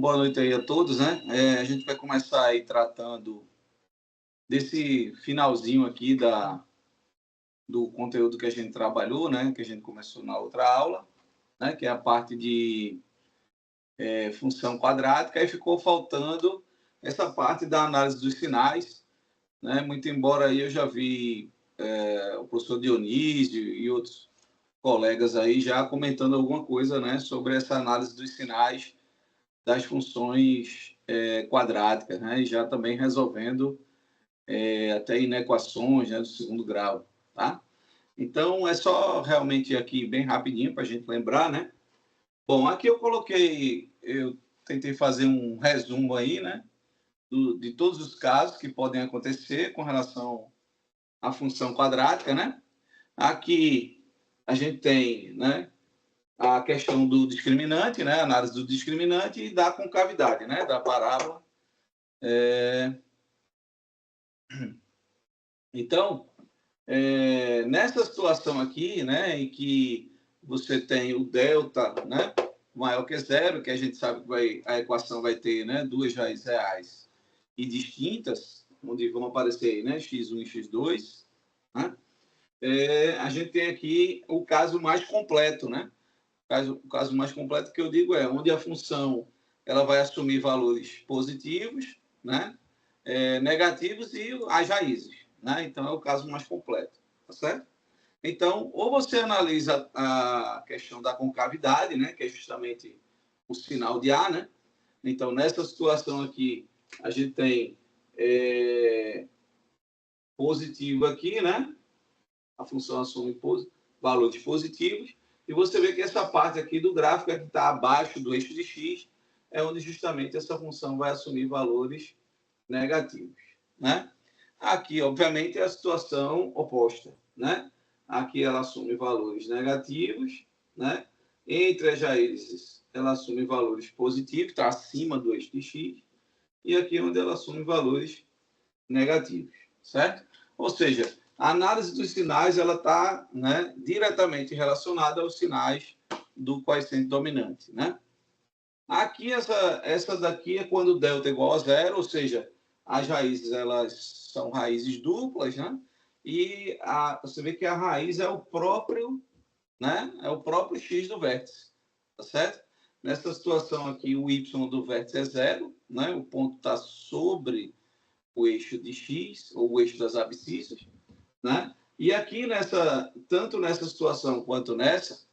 boa noite aí a todos, né? A gente vai começar aí tratando desse finalzinho aqui do conteúdo que a gente trabalhou, né? Que a gente começou na outra aula, né? Que é a parte de função quadrática, e ficou faltando essa parte da análise dos sinais, né? Muito embora aí eu já vi o professor Dionísio e outros colegas aí já comentando alguma coisa, né? Sobre essa análise dos sinais das funções quadráticas, né? E já também resolvendo até inequações, né, do segundo grau, tá? Então, é só realmente aqui bem rapidinho para a gente lembrar, né? Bom, aqui eu tentei fazer um resumo aí, né? De todos os casos que podem acontecer com relação à função quadrática, né? Aqui a gente tem, né, a questão do discriminante, né? A análise do discriminante e da concavidade, né? Da parábola. Então, nessa situação aqui, né, em que você tem o delta, né, maior que zero, que a gente sabe que a equação vai ter, né, duas raízes reais e distintas, onde vão aparecer, né, x1 e x2, né, a gente tem aqui o caso mais completo, né? O caso mais completo que eu digo é onde a função ela vai assumir valores positivos, né, negativos e as raízes, né? Então é o caso mais completo, tá certo? Então, ou você analisa a questão da concavidade, né, que é justamente o sinal de A, né? Então, nessa situação aqui, a gente tem positivo aqui, né? A função assume valores positivos, e você vê que essa parte aqui do gráfico é que está abaixo do eixo de x, é onde justamente essa função vai assumir valores negativos, né? Aqui, obviamente, é a situação oposta, né? Aqui ela assume valores negativos, né? Entre as raízes, ela assume valores positivos, está acima do eixo de x, e aqui é onde ela assume valores negativos, certo? Ou seja, a análise dos sinais ela está, né, diretamente relacionada aos sinais do coeficiente dominante, né? Aqui, essa daqui é quando delta é igual a zero, ou seja, as raízes elas são raízes duplas, né? E você vê que a raiz é o próprio, né? É o próprio x do vértice, tá certo? Nessa situação aqui, o y do vértice é zero, né? O ponto está sobre o eixo de x, ou o eixo das abscissas, né? E aqui, tanto nessa situação quanto nessa,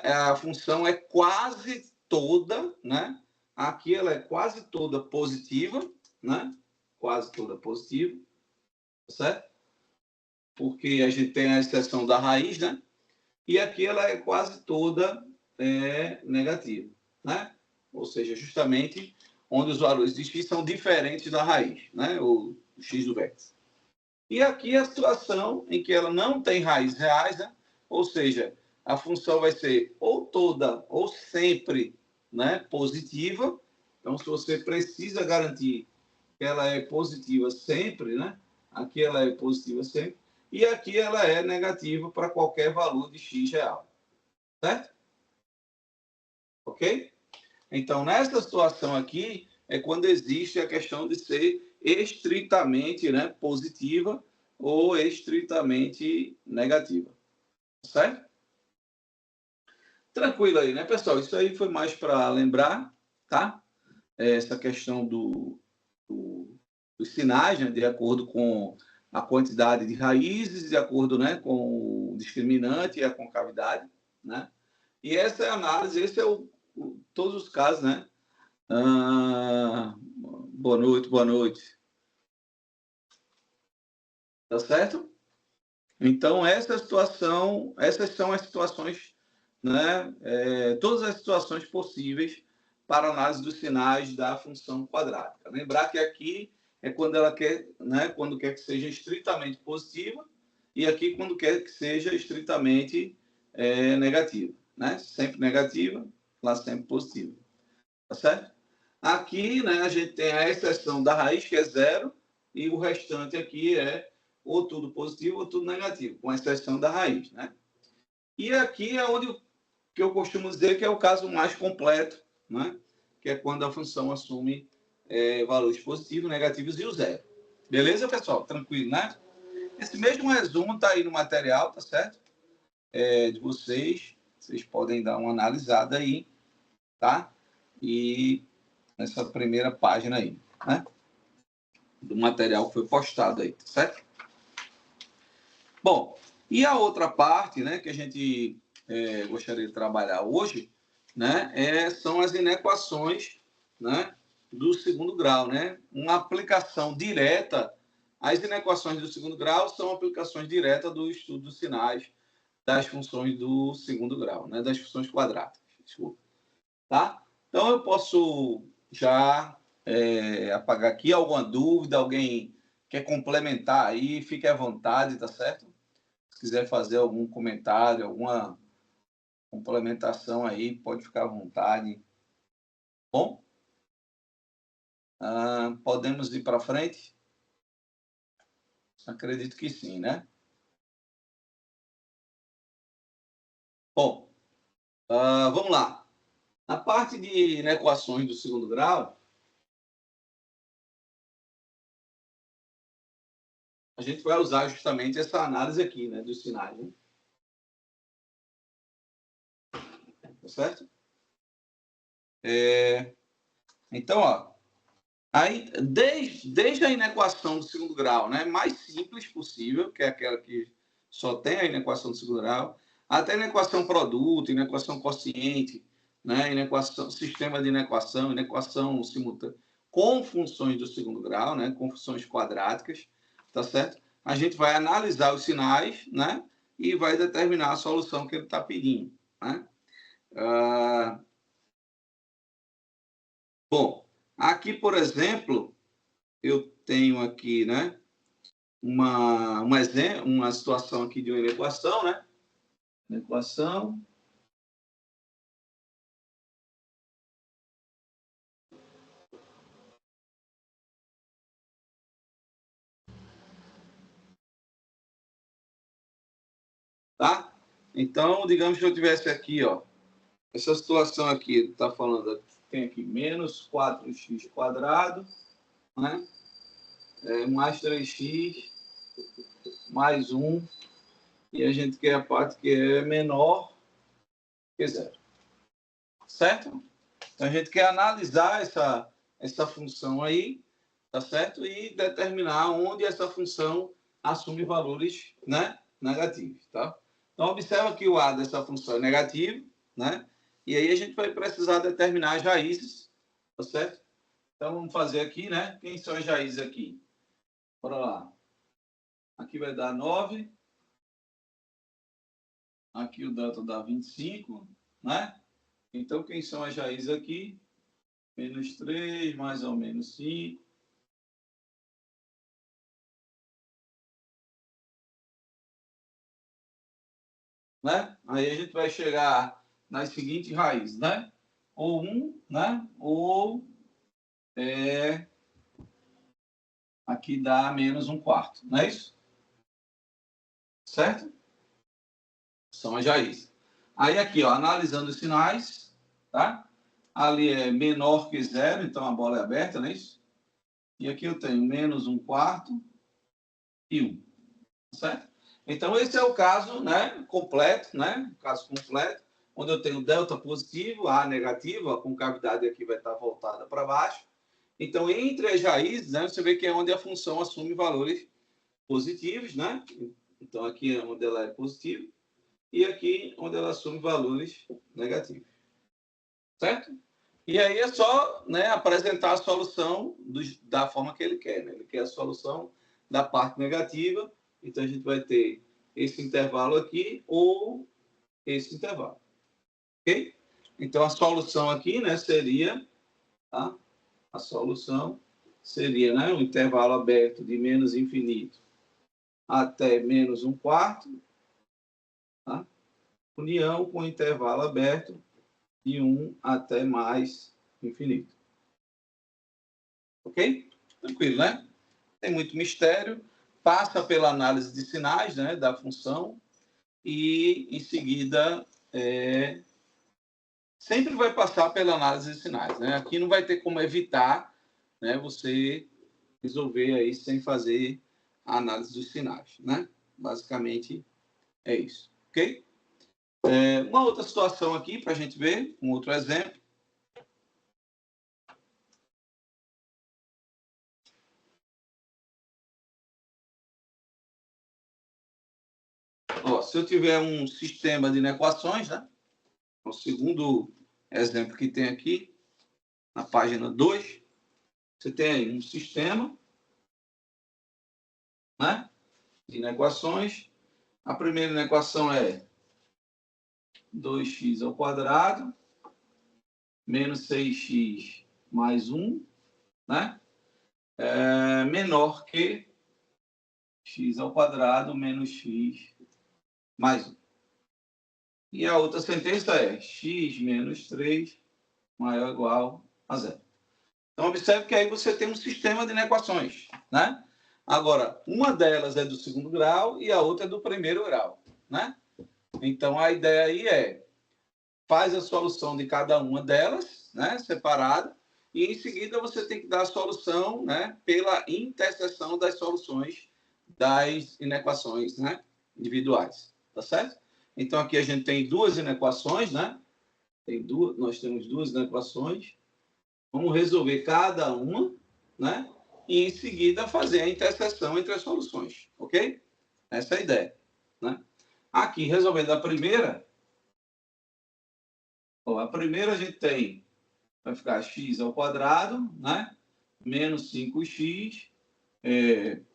a função é quase toda, né? Aqui ela é quase toda positiva, né? Quase toda positiva, certo? Porque a gente tem a exceção da raiz, né? E aqui ela é quase toda negativa, né? Ou seja, justamente onde os valores de x são diferentes da raiz, né? O x do vértice. E aqui a situação em que ela não tem raízes reais, né? Ou seja, a função vai ser ou toda ou sempre, né, positiva. Então, se você precisa garantir que ela é positiva sempre, né? Aqui ela é positiva sempre. E aqui ela é negativa para qualquer valor de x real. Certo? Ok? Então, nessa situação aqui, é quando existe a questão de ser estritamente, né, positiva ou estritamente negativa. Certo? Tranquilo aí, né, pessoal? Isso aí foi mais para lembrar, tá? Essa questão dos sinais, né, de acordo com a quantidade de raízes, de acordo, né, com o discriminante e a concavidade, né? E essa é a análise, esse é todos os casos, né? Boa noite, boa noite. Tá certo? Então, essas são as situações, né? Todas as situações possíveis para análise dos sinais da função quadrática. Lembrar que aqui é quando ela quer, né? Quando quer que seja estritamente positiva, e aqui quando quer que seja estritamente negativa, né? Sempre negativa, lá sempre positiva. Tá certo? Aqui, né, a gente tem a exceção da raiz, que é zero, e o restante aqui é ou tudo positivo ou tudo negativo, com exceção da raiz, né? E aqui é onde que eu costumo dizer que é o caso mais completo, né? que é quando a função assume valores positivos, negativos e o zero. Beleza, pessoal? Tranquilo, né? Esse mesmo resumo está aí no material, tá certo? De vocês. Vocês podem dar uma analisada aí, tá? E nessa primeira página aí, né? Do material que foi postado aí, tá certo? Bom, e a outra parte, né, que a gente gostaria de trabalhar hoje, né, são as inequações, né, do segundo grau, né? Uma aplicação direta. As inequações do segundo grau são aplicações diretas do estudo dos sinais das funções do segundo grau, né, das funções quadráticas. Desculpa. Tá? Então, eu posso já apagar aqui. Alguma dúvida? Alguém quer complementar aí? Fique à vontade, tá certo? Se quiser fazer algum comentário, alguma complementação aí, pode ficar à vontade. Bom? Podemos ir para frente? Acredito que sim, né? Bom, vamos lá. Na parte de inequações do segundo grau, a gente vai usar justamente essa análise aqui, né, dos sinais, né? Tá certo? Então, ó, aí, desde a inequação do segundo grau, né, mais simples possível, que é aquela que só tem a inequação do segundo grau, até a inequação produto, inequação quociente, né, sistema de inequação simultânea, com funções do segundo grau, né, com funções quadráticas, tá certo? A gente vai analisar os sinais, né, e vai determinar a solução que ele está pedindo, né? Bom, aqui, por exemplo, eu tenho aqui, né, uma situação aqui de uma inequação, né? Equação. Tá? Então, digamos que eu tivesse aqui, ó, essa situação aqui, está falando, tem aqui menos 4x quadrado, né? Mais 3x mais 1, e a gente quer a parte que é menor que zero. Certo? Então, a gente quer analisar essa função aí, tá certo? E determinar onde essa função assume valores, né, negativos, tá? Então, observa que o a dessa função é negativo, né? E aí a gente vai precisar determinar as raízes, tá certo? Então, vamos fazer aqui, né? Quem são as raízes aqui? Bora lá. Aqui vai dar 9. Aqui o delta dá 25, né? Então, quem são as raízes aqui? Menos 3, mais ou menos 5. Né? Aí a gente vai chegar nas seguintes raízes, né? Ou 1, né? Ou aqui dá menos 1/4, não é isso? Certo? São as raízes. Aí aqui, ó, analisando os sinais, tá? Ali é menor que zero, então a bola é aberta, não é isso? E aqui eu tenho menos 1/4 e 1, certo? Então esse é o caso, né, completo, né? Caso completo, onde eu tenho delta positivo, A negativo, a concavidade aqui vai estar voltada para baixo. Então, entre as raízes, né, você vê que é onde a função assume valores positivos, né? Então, aqui é onde ela é positiva e aqui onde ela assume valores negativos. Certo? E aí é só, né, apresentar a solução da forma que ele quer. Né? Ele quer a solução da parte negativa, então a gente vai ter esse intervalo aqui ou esse intervalo. Ok? Então, a solução aqui, né, seria, tá? A solução seria, né, um intervalo aberto de menos infinito até menos 1/4, tá? União com intervalo aberto de 1 até mais infinito. Ok? Tranquilo, né? Tem muito mistério. Passa pela análise de sinais, né, da função e, em seguida, sempre vai passar pela análise de sinais, né? Aqui não vai ter como evitar, né, você resolver aí sem fazer a análise dos sinais, né? Basicamente é isso, ok? Uma outra situação aqui para a gente ver, um outro exemplo. Ó, se eu tiver um sistema de inequações, né? O segundo exemplo que tem aqui, na página 2, você tem aí um sistema, né, de inequações. A primeira inequação é 2x ao quadrado menos 6x mais 1, né, menor que x ao quadrado menos x mais 1. E a outra sentença é x menos 3 maior ou igual a 0. Então, observe que aí você tem um sistema de inequações, né? Agora, uma delas é do segundo grau e a outra é do primeiro grau, né? Então, a ideia aí é faz a solução de cada uma delas, né, separada, e em seguida você tem que dar a solução, né, pela interseção das soluções das inequações, né, individuais, tá certo? Então, aqui a gente tem duas inequações, né? Nós temos duas inequações. Vamos resolver cada uma, né? E em seguida fazer a interseção entre as soluções, ok? Essa é a ideia, né? Aqui, resolvendo a primeira, ó, a primeira a gente tem, vai ficar x ao quadrado, né? Menos 5x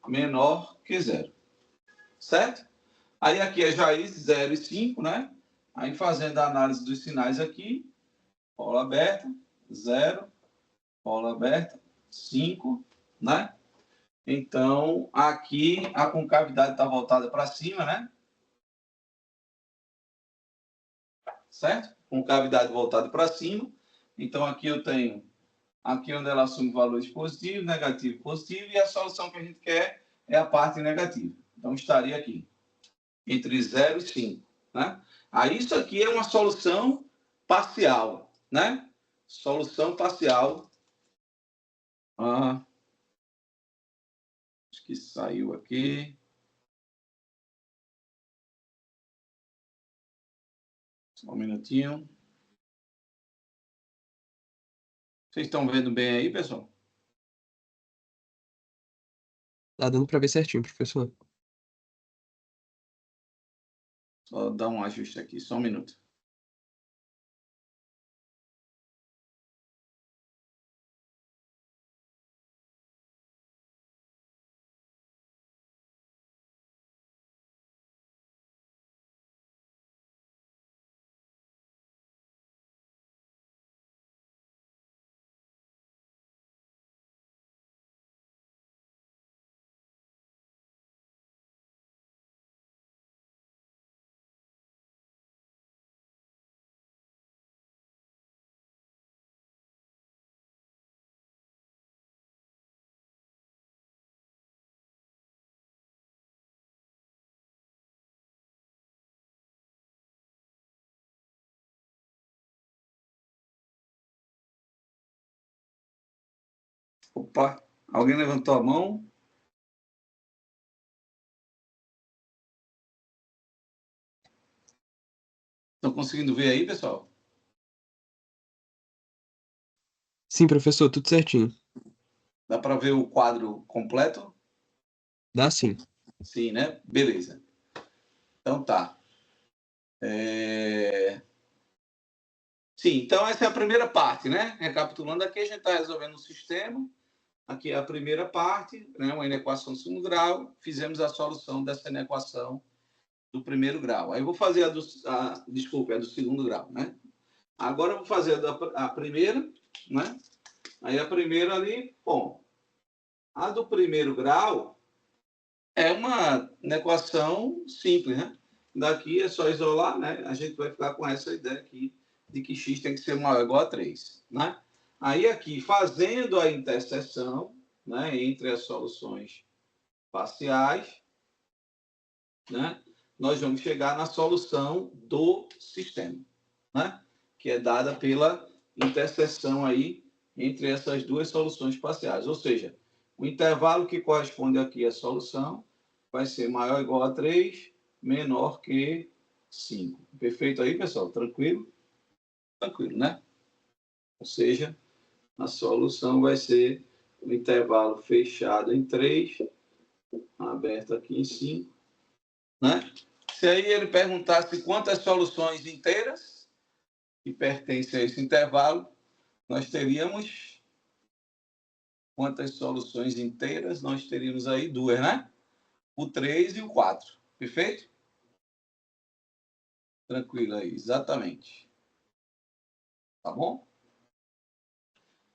menor que 0, certo? Aí aqui é Jair, 0 e 5, né? Aí fazendo a análise dos sinais aqui, bola aberta, 0, bola aberta, 5, né? Então, aqui a concavidade está voltada para cima, né? Certo? Concavidade voltada para cima. Então, aqui eu tenho, aqui onde ela assume valores positivos, negativo, positivo, e a solução que a gente quer é a parte negativa. Então, estaria aqui, entre 0 e 5, né? Aí, isso aqui é uma solução parcial, né? Solução parcial. Acho que saiu aqui. Só um minutinho. Vocês estão vendo bem aí, pessoal? Tá dando para ver certinho, professor. Só dar um ajuste aqui, só um minuto. Opa, alguém levantou a mão? Estão conseguindo ver aí, pessoal? Sim, professor, tudo certinho. Dá para ver o quadro completo? Dá sim. Sim, né? Beleza. Então tá. Sim, então essa é a primeira parte, né? Recapitulando aqui, a gente está resolvendo o sistema. Aqui é a primeira parte, né? Uma inequação do segundo grau. Fizemos a solução dessa inequação do primeiro grau. Aí eu vou fazer desculpa, é do segundo grau, né? Agora eu vou fazer a primeira, né? Aí a primeira ali, bom, a do primeiro grau é uma equação simples, né? Daqui é só isolar, né? A gente vai ficar com essa ideia aqui de que x tem que ser maior ou igual a 3, né? Aí aqui, fazendo a interseção, né, entre as soluções parciais, né, nós vamos chegar na solução do sistema, né? que é dada pela interseção aí entre essas duas soluções parciais. Ou seja, o intervalo que corresponde aqui à solução vai ser maior ou igual a 3, menor que 5. Perfeito aí, pessoal? Tranquilo? Tranquilo, né? Ou seja, a solução vai ser o intervalo fechado em 3, aberto aqui em 5, né? Se aí ele perguntasse quantas soluções inteiras que pertencem a esse intervalo, nós teríamos quantas soluções inteiras? Nós teríamos aí 2, né? O 3 e o 4. Perfeito? Tranquilo aí, exatamente. Tá bom?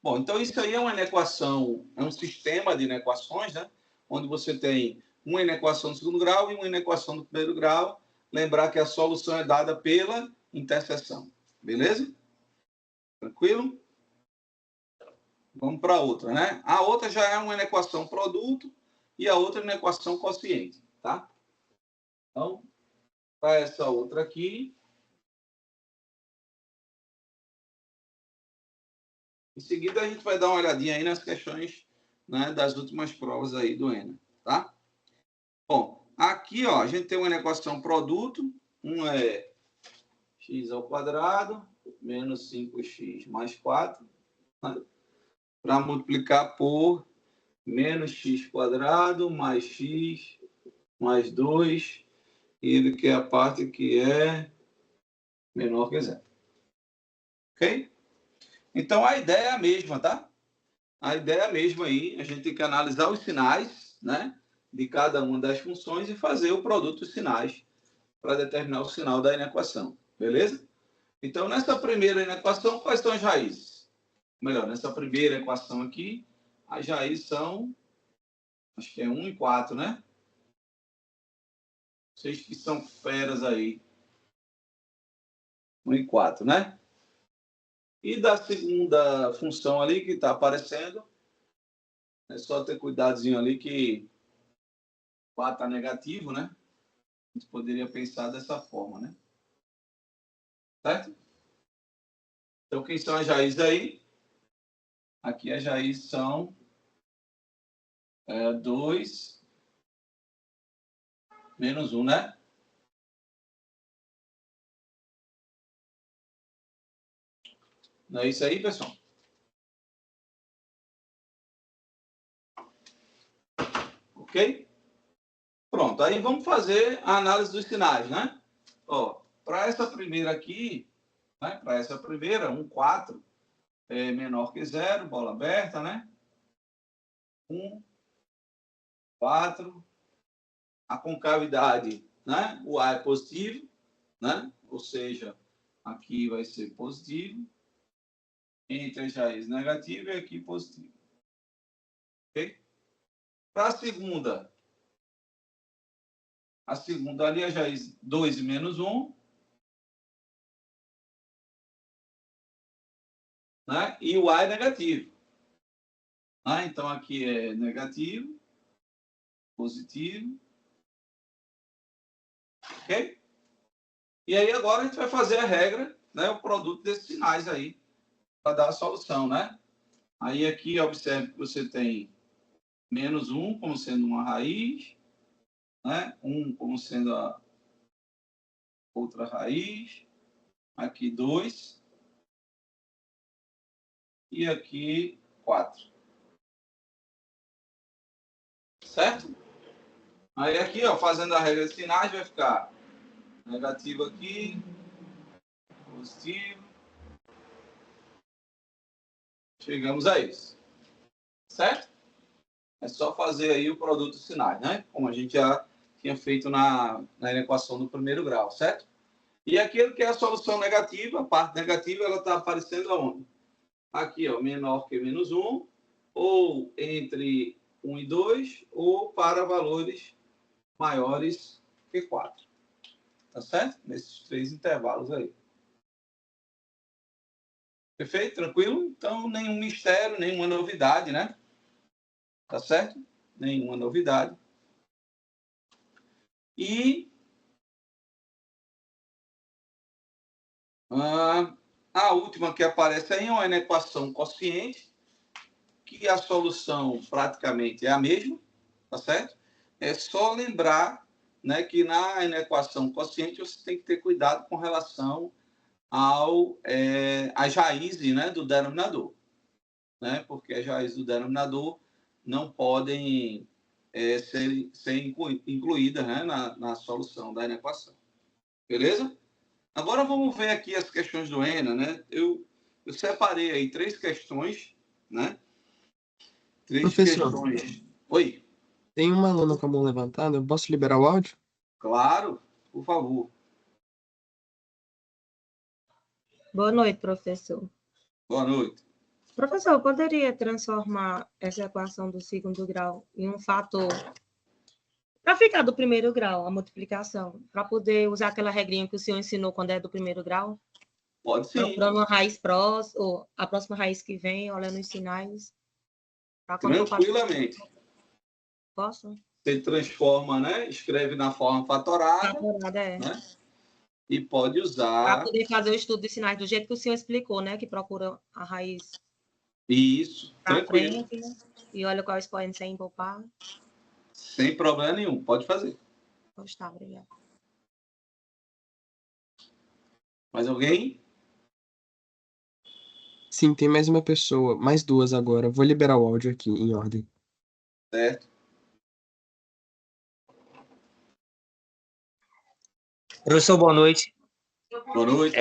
Bom, então isso aí é uma inequação, é um sistema de inequações, né? Onde você tem uma inequação do segundo grau e uma inequação do primeiro grau. Lembrar que a solução é dada pela interseção. Beleza? Tranquilo? Vamos para a outra, né? A outra já é uma inequação produto e a outra é uma inequação quociente, tá? Então, para essa outra aqui, em seguida a gente vai dar uma olhadinha aí nas questões, né, das últimas provas aí do ENA, tá? Bom, aqui, ó, a gente tem uma inequação produto, é x ao quadrado menos 5x mais 4, né? Para multiplicar por menos x quadrado mais x mais 2, e ele quer a parte que é menor que zero. Ok? Então, a ideia é a mesma, tá? A ideia é a mesma aí. A gente tem que analisar os sinais, né, de cada uma das funções e fazer o produto dos sinais para determinar o sinal da inequação. Beleza? Então, nessa primeira inequação, quais são as raízes? Melhor, nessa primeira equação aqui, as raízes são, acho que é 1 e 4, né? Vocês que são feras aí. 1 e 4, né? E da segunda função ali que está aparecendo, é só ter cuidadozinho ali que 4 está negativo, né? A gente poderia pensar dessa forma, né? Certo? Então, quem são as raízes aí? Aqui as raízes são 2 menos 1, né? Não é isso aí, pessoal? Ok? Pronto, aí vamos fazer a análise dos sinais, né? Ó, para essa primeira aqui, né? Para essa primeira, 1, 4 é menor que 0, bola aberta, né? 1, 4, a concavidade, né? O A é positivo, né? Ou seja, aqui vai ser positivo, entre as raízes negativa e aqui positivo. Ok? Para a segunda ali é já 2 e menos 1, né? E o A é negativo. Ah, então aqui é negativo, positivo, ok? E aí agora a gente vai fazer a regra, né? O produto desses sinais aí, para dar a solução, né? Aí aqui, observe que você tem menos 1 como sendo uma raiz, né? 1 como sendo a outra raiz, aqui 2, e aqui 4. Certo? Aí aqui, ó, fazendo a regra de sinais, vai ficar negativo aqui, positivo. Chegamos a isso. Certo? É só fazer aí o produto de sinais, né? Como a gente já tinha feito na equação do primeiro grau, certo? E aquilo que é a solução negativa, a parte negativa, ela está aparecendo aonde? Aqui, ó, menor que menos 1, ou entre 1 e 2, ou para valores maiores que 4. Tá certo? Nesses 3 intervalos aí. Perfeito? Tranquilo? Então, nenhum mistério, nenhuma novidade, né? Tá certo? Nenhuma novidade. E A última que aparece aí é uma inequação quociente, que a solução praticamente é a mesma, tá certo? É só lembrar, né, que na inequação quociente você tem que ter cuidado com relação às raízes, né, do denominador, né? Porque as raízes do denominador não podem ser incluídas, né, na solução da inequação. Beleza? Agora vamos ver aqui as questões do ENA, né? Eu separei aí 3 questões, né? 3 Professor, questões. Oi, tem uma aluna com a mão levantada, eu posso liberar o áudio? claro, por favor. Boa noite, professor. Boa noite. Professor, eu poderia transformar essa equação do segundo grau em um fator para ficar do primeiro grau, a multiplicação, para poder usar aquela regrinha que o senhor ensinou quando é do primeiro grau? Pode sim. Procurando uma raiz próxima, ou a próxima raiz que vem, olhando os sinais. Tranquilamente. Posso? Você transforma, né? Escreve na forma fatorada, Fatorada, é. né? E pode Para usar. poder fazer o estudo de sinais do jeito que o senhor explicou, né? Que procura a raiz Isso, para tranquilo. frente, né? E olha qual expoente sem poupar. Sem problema nenhum, pode fazer. Pois tá, obrigada. Mais alguém? Sim, tem mais uma pessoa, mais duas agora. Vou liberar o áudio aqui em ordem. Certo. Professor, boa noite. Boa noite.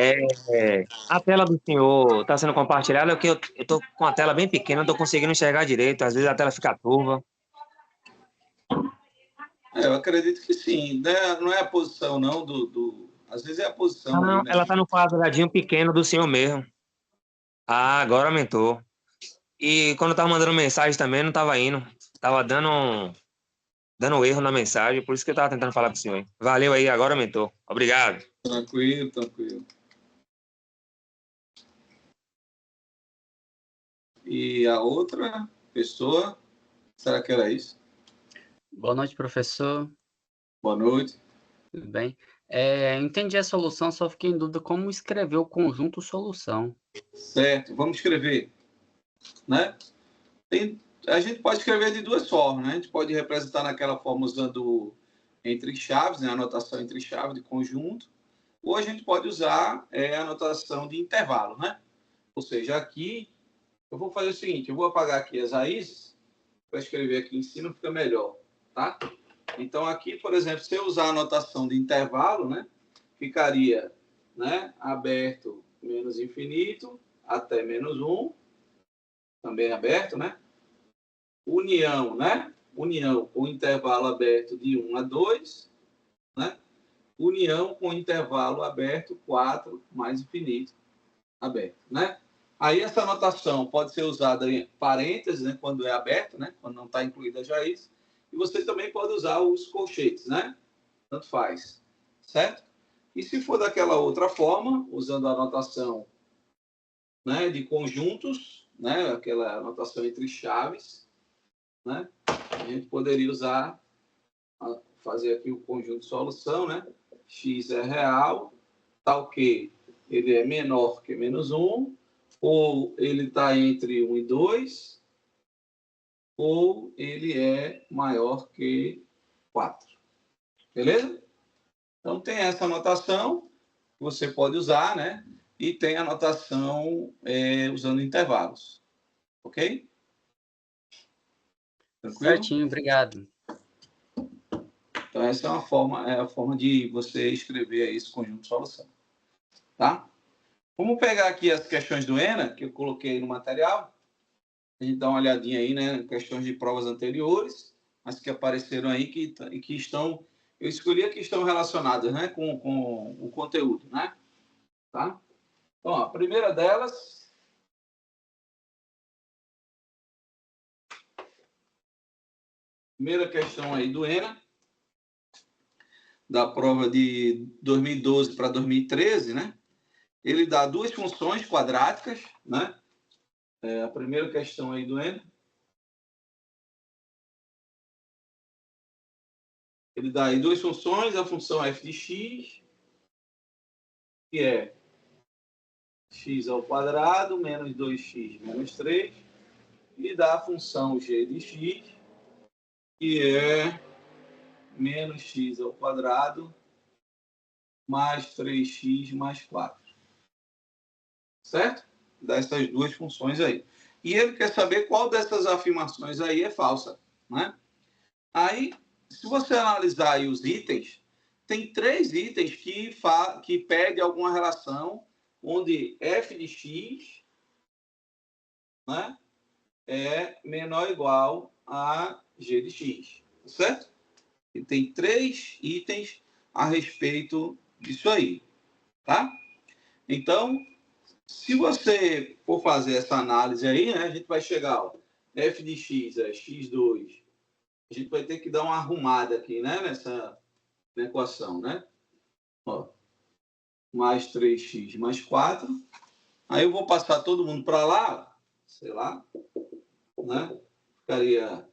A tela do senhor está sendo compartilhada, porque eu estou com a tela bem pequena, não estou conseguindo enxergar direito, às vezes a tela fica turva. Eu acredito que sim. Não é a posição, não, Às vezes é a posição Não, ali, né? ela está no quadradinho pequeno do senhor mesmo. Ah, agora aumentou. E quando eu estava mandando mensagem também, não estava indo. Estava dando erro na mensagem, por isso que eu estava tentando falar para o senhor. Valeu aí, agora aumentou. Obrigado. Tranquilo, tranquilo. E a outra pessoa, será que era isso? Boa noite, professor. Boa noite. Tudo bem? Entendi a solução, só fiquei em dúvida como escrever o conjunto solução. Certo, vamos escrever, né? A gente pode escrever de duas formas, né? A gente pode representar naquela forma usando entre chaves, né? A anotação entre chaves de conjunto, ou a gente pode usar a anotação de intervalo, né? Ou seja, aqui eu vou fazer o seguinte, eu vou apagar aqui as raízes para escrever aqui em cima, fica melhor, tá? Então aqui, por exemplo, se eu usar a anotação de intervalo, né? Ficaria, né? Aberto menos infinito até menos 1, também aberto, né? União, né? União com intervalo aberto de 1 a 2, né? União com intervalo aberto 4 mais infinito aberto, né? Aí essa anotação pode ser usada em parênteses, né? Quando é aberto, né? Quando não está incluída as raízes. E você também pode usar os colchetes, né? Tanto faz, certo? E se for daquela outra forma, usando a anotação, né, de conjuntos, né? Aquela anotação entre chaves, né? A gente poderia usar, fazer aqui o conjunto de solução, né? X é real, tal que ele é menor que menos 1, ou ele está entre 1 e 2, ou ele é maior que 4. Beleza? Então tem essa anotação que você pode usar, né? E tem a anotação usando intervalos. Ok? Tranquilo? Certinho, obrigado. Então, essa é a forma de você escrever esse conjunto de solução. Tá? Vamos pegar aqui as questões do ENA, que eu coloquei no material. A gente dá uma olhadinha aí, né? Questões de provas anteriores, mas que apareceram aí que estão... Eu escolhi aqui que estão relacionadas, né? Com o conteúdo, né? Tá? Então, a primeira delas... Primeira questão aí do ENA, da prova de 2012 para 2013, né? Ele dá duas funções quadráticas, né? A primeira questão aí do ENA. Ele dá aí duas funções, a função f de x, que é x ao quadrado menos 2x menos 3 e dá a função g de x, que é menos x ao quadrado mais 3x mais 4. Certo? Dessas duas funções aí. E ele quer saber qual dessas afirmações aí é falsa, né? Aí, se você analisar aí os itens, tem 3 itens que pedem alguma relação onde f de x, né, é menor ou igual a g de x, certo? E tem 3 itens a respeito disso aí, tá? Então, se você for fazer essa análise aí, né, a gente vai chegar, ó, f de x é x2. A gente vai ter que dar uma arrumada aqui, né, na equação, né? Ó, mais 3x mais 4. Aí eu vou passar todo mundo para lá, sei lá, né? Ficaria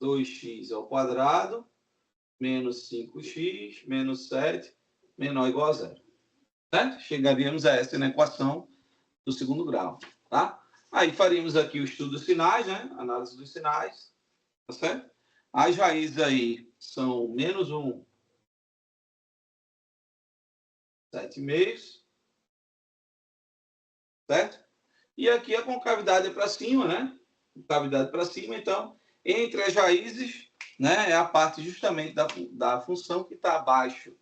2x ao quadrado menos 5x menos 7 menor ou igual a zero. Certo? Chegaríamos a essa na equação do segundo grau, tá? Aí faríamos aqui o estudo dos sinais, né? Análise dos sinais, tá certo? As raízes aí são menos 1, 7,5, certo? E aqui a concavidade é para cima, né? Concavidade para cima, então, entre as raízes, né, é a parte justamente da função que está abaixo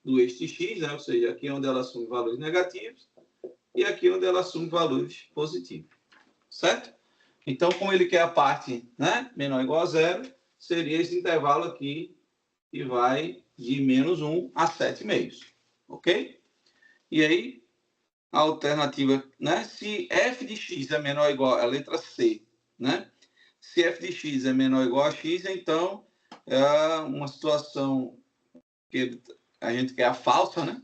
do eixo de x, né? Ou seja, aqui é onde ela assume valores negativos e aqui é onde ela assume valores positivos, certo? Então, como ele quer a parte, né, menor ou igual a zero, seria esse intervalo aqui que vai de menos 1 a 7,5, ok? E aí, a alternativa, né? Se f de x é menor ou igual a letra C, né? Se f de x é menor ou igual a x, então é uma situação que a gente quer a falsa, né?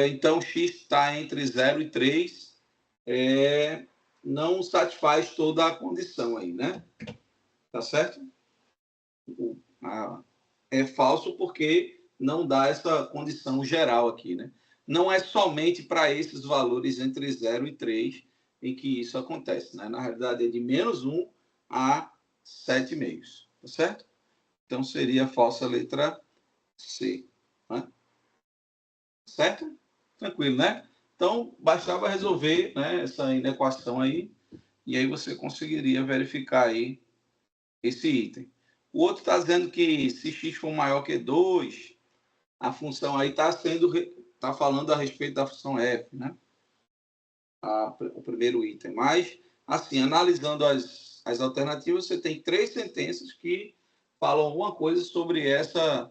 Então, x está entre 0 e 3, não satisfaz toda a condição aí, né? Tá certo? É falso porque não dá essa condição geral aqui, né? Não é somente para esses valores entre 0 e 3 em que isso acontece, né? Na realidade, é de menos 1 a 7,5, tá certo? Então, seria a falsa letra C, né? Certo? Tranquilo, né? Então, bastava resolver, né, essa inequação aí, e aí você conseguiria verificar aí esse item. O outro está dizendo que se x for maior que 2, a função aí está falando a respeito da função f, né? O primeiro item. Mas, assim, analisando as alternativas, você tem 3 sentenças que falam alguma coisa sobre essa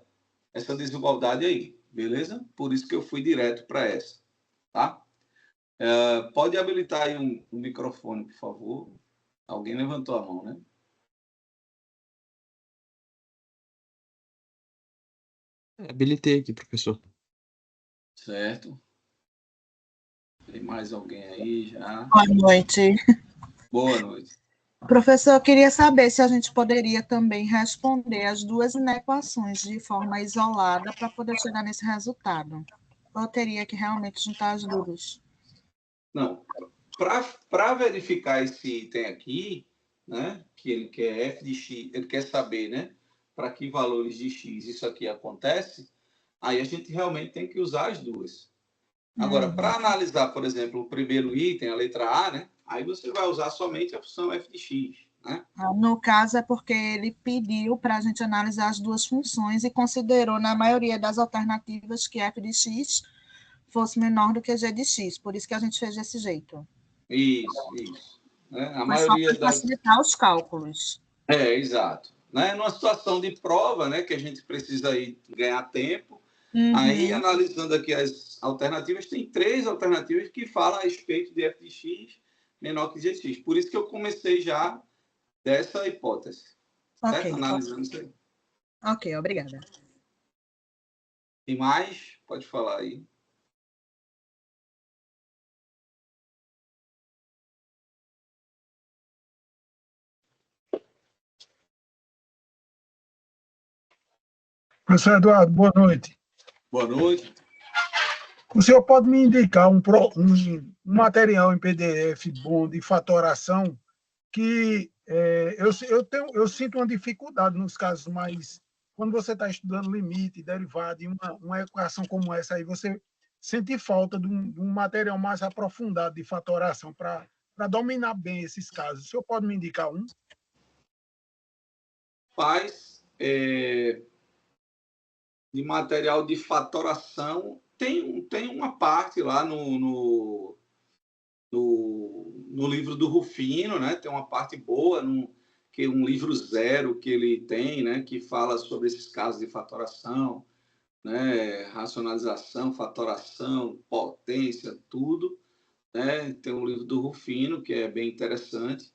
desigualdade aí, beleza? Por isso que eu fui direto para essa, tá? Pode habilitar aí um microfone, por favor. Alguém levantou a mão, né? Habilitei aqui, professor. Certo. Tem mais alguém aí já? Boa noite. Boa noite. Professor, eu queria saber se a gente poderia também responder as duas inequações de forma isolada para poder chegar nesse resultado. Ou teria que realmente juntar as duas? Não, para verificar esse item aqui, né, que ele quer f de x, ele quer saber, né, para que valores de x isso aqui acontece, aí a gente realmente tem que usar as duas. Agora, para analisar, por exemplo, o primeiro item, a letra A, né, aí você vai usar somente a função f de x, né? No caso, é porque ele pediu para a gente analisar as duas funções e considerou, na maioria das alternativas, que f de x fosse menor do que g de x. Por isso que a gente fez desse jeito. Isso. Né? A Foi só maioria para facilitar os cálculos. Exato. Né? Numa situação de prova, né, que a gente precisa aí ganhar tempo, aí, analisando aqui as alternativas, tem 3 alternativas que falam a respeito de f de x menor que g de x. Por isso que eu comecei já dessa hipótese. Ok. Certo? Analisando isso aí. Ok, obrigada. Tem mais? Pode falar aí. Professor Eduardo, boa noite. Boa noite. O senhor pode me indicar um material em PDF bom de fatoração que eu sinto uma dificuldade nos casos mais... Quando você está estudando limite, derivado, e uma equação como essa aí, você sente falta de um material mais aprofundado de fatoração para dominar bem esses casos. O senhor pode me indicar um? Faz de material de fatoração, tem uma parte lá no livro do Rufino, né? Tem uma parte boa, que um livro 0 que ele tem, né? Que fala sobre esses casos de fatoração, né? Racionalização, fatoração, potência, tudo, né? Tem um livro do Rufino que é bem interessante.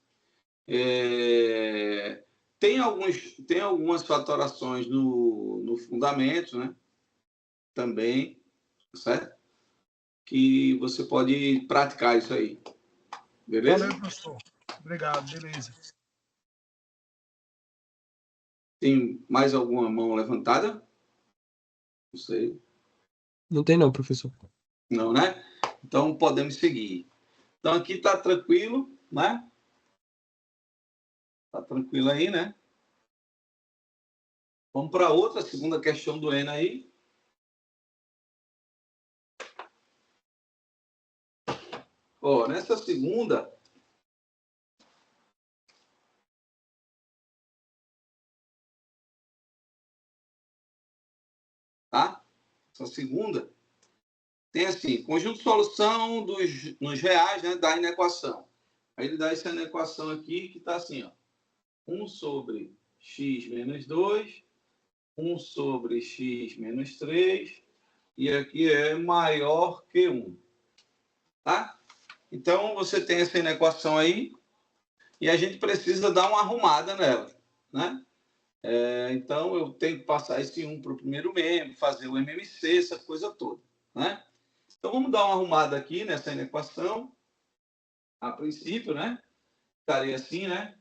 Tem algumas fatorações no fundamento, né? Também, certo? Que você pode praticar isso aí. Beleza? Valeu, professor. Obrigado, beleza. Tem mais alguma mão levantada? Não sei. Não tem não, professor. Não, né? Então, podemos seguir. Então, aqui está tranquilo, né? Está tranquilo aí, né? Vamos para outra, segunda questão do ENA aí. Ó, nessa segunda... Tá? Essa segunda tem assim, conjunto de solução nos reais, né, da inequação. Aí ele dá essa inequação aqui que está assim, ó. 1 sobre x menos 2, 1 sobre x menos 3, e aqui é maior que 1. Tá? Então, você tem essa inequação aí, e a gente precisa dar uma arrumada nela, né? Então, eu tenho que passar esse 1 para o primeiro membro, fazer o MMC, essa coisa toda, né? Então, vamos dar uma arrumada aqui nessa inequação. A princípio, né? Ficaria assim, né?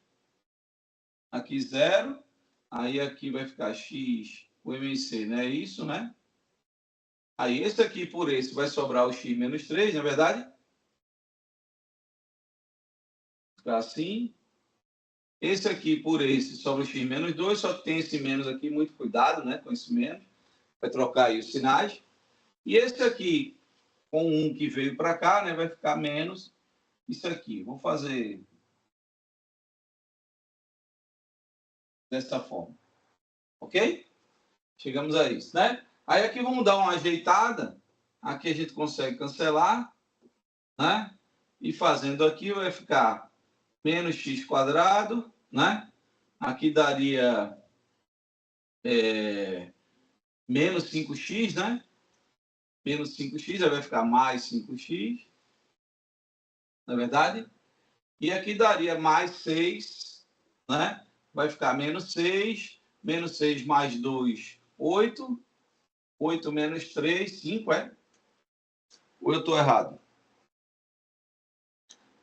Aqui 0. Aí aqui vai ficar x, o MMC, né? Isso, né? Aí esse aqui por esse vai sobrar o x menos 3, não é verdade? Ficar assim. Esse aqui por esse sobra o x menos 2, só que tem esse menos aqui, muito cuidado, né? Com esse menos. Vai trocar aí os sinais. E esse aqui, com 1 que veio para cá, né? Vai ficar menos isso aqui. Vou fazer dessa forma. Ok? Chegamos a isso, né? Aí aqui vamos dar uma ajeitada. Aqui a gente consegue cancelar, né? E fazendo aqui vai ficar menos x quadrado, né? Aqui daria menos 5x, né? Menos 5x, aí vai ficar mais 5x, na verdade. E aqui daria mais 6, né? Vai ficar menos 6 mais 2, 8. 8 menos 3, 5, é? Ou eu estou errado?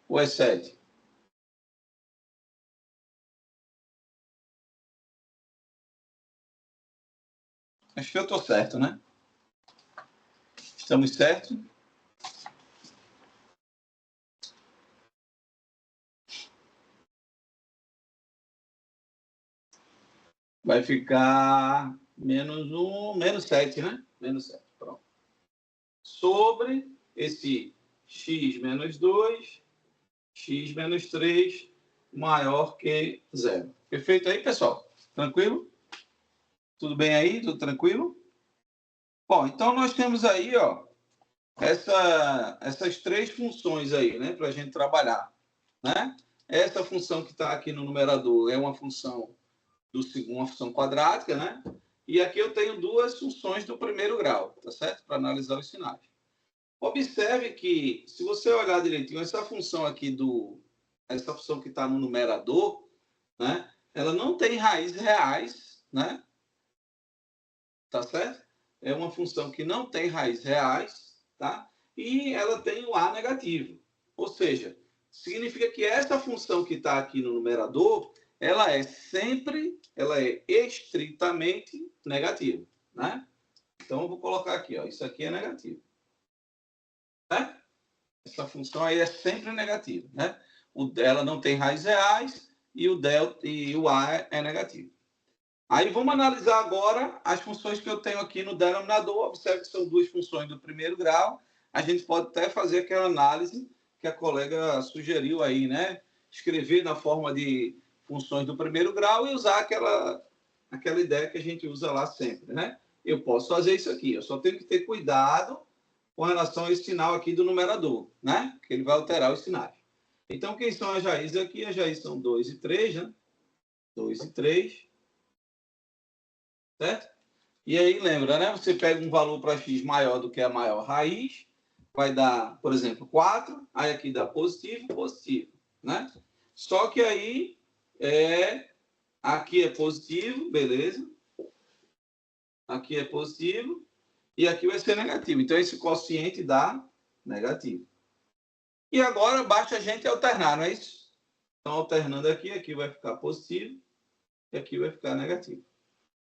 Ou é 7? Acho que eu estou certo, né? Estamos certos? Vai ficar menos 1, menos 7, né? Menos 7, pronto. Sobre esse x menos 2, x menos 3, maior que 0. Perfeito aí, pessoal? Tranquilo? Tudo bem aí? Tudo tranquilo? Bom, então nós temos aí, ó, essas três funções aí, né, para a gente trabalhar, né? Essa função que está aqui no numerador é uma função uma função quadrática, né? E aqui eu tenho duas funções do primeiro grau, tá certo? Para analisar os sinais. Observe que, se você olhar direitinho, essa função aqui essa função que está no numerador, né? Ela não tem raízes reais, né? Tá certo? É uma função que não tem raízes reais, tá? E ela tem o a negativo. Ou seja, significa que essa função que está aqui no numerador, ela é estritamente negativa, né? Então, eu vou colocar aqui, ó, isso aqui é negativo. Né? Essa função aí é sempre negativa, né? Ela não tem raízes reais e o delta e o A é negativo. Aí vamos analisar agora as funções que eu tenho aqui no denominador. Observe que são duas funções do primeiro grau. A gente pode até fazer aquela análise que a colega sugeriu aí, né? Escrever na forma de funções do primeiro grau e usar aquela ideia que a gente usa lá sempre, né? Eu posso fazer isso aqui, eu só tenho que ter cuidado com relação a esse sinal aqui do numerador, né? Que ele vai alterar os sinais. Então, quem são as raízes aqui? As raízes são 2 e 3, né? 2 e 3. Certo? E aí, lembra, né? Você pega um valor para x maior do que a maior raiz, vai dar, por exemplo, 4, aí aqui dá positivo, positivo, né? Só que aí, aqui é positivo, beleza? Aqui é positivo, e aqui vai ser negativo. Então, esse quociente dá negativo. E agora, basta a gente alternar, não é isso? Então, alternando aqui, aqui vai ficar positivo, e aqui vai ficar negativo.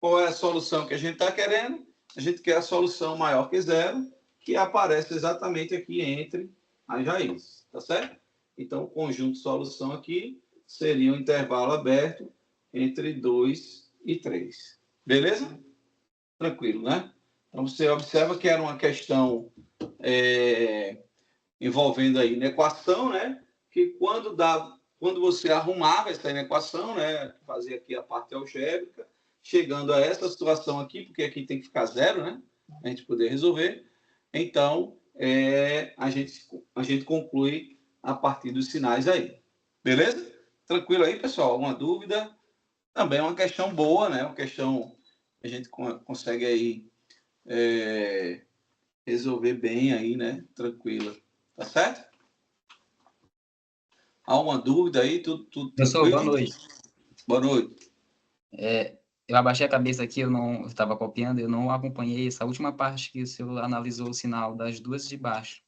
Qual é a solução que a gente está querendo? A gente quer a solução maior que zero, que aparece exatamente aqui entre as raízes, tá certo? Então, o conjunto de solução aqui seria um intervalo aberto entre 2 e 3. Beleza? Tranquilo, né? Então, você observa que era uma questão envolvendo aí na equação, né? Que quando você arrumava essa equação, né? Fazia aqui a parte algébrica, chegando a essa situação aqui, porque aqui tem que ficar zero, né? A gente poder resolver. Então, a gente conclui a partir dos sinais aí. Beleza? Tranquilo aí, pessoal? Alguma dúvida? Também é uma questão boa, né? Uma questão que a gente consegue aí resolver bem aí, né? Tranquilo. Tá certo? Há uma dúvida aí? Tudo Professor, tranquilo? boa noite. Boa noite. Eu abaixei a cabeça aqui, eu estava copiando, eu não acompanhei essa última parte que o senhor analisou o sinal das duas de baixo.